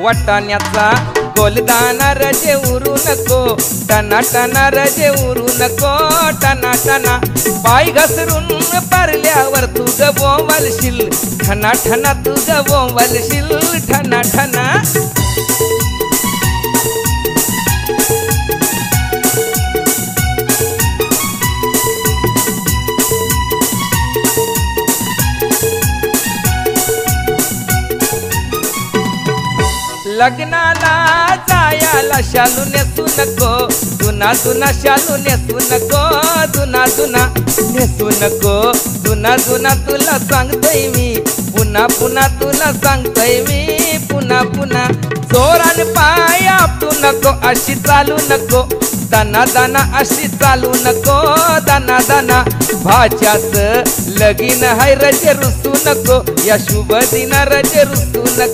वाटाण्याचा गोलदाना रजे उरू नको, टना टना रजे उरू नको, टना टना पाय घसरून पारल्यावर तू ग बोंबलशील, ठना ठना तू ग बोंबलशील, ठना ठना. लग्नाला जायाला शालू नेसू नको, जुना जुना शालू नेसू नको, जुना जुना नेसू नको, जुना जुना तुला सांगतोय मी, पुन्हा पुन्हा तुला सांगतोय मी, पुन्हा पुन्हा. जोरान पाय आपटू नको, अशी चालू नको, दाना दाना अशी चालू नको, दाना दाना. भाच्याच लगीन हाय रजे रुसू नको, या शुभ दिना रजे रुसू नको.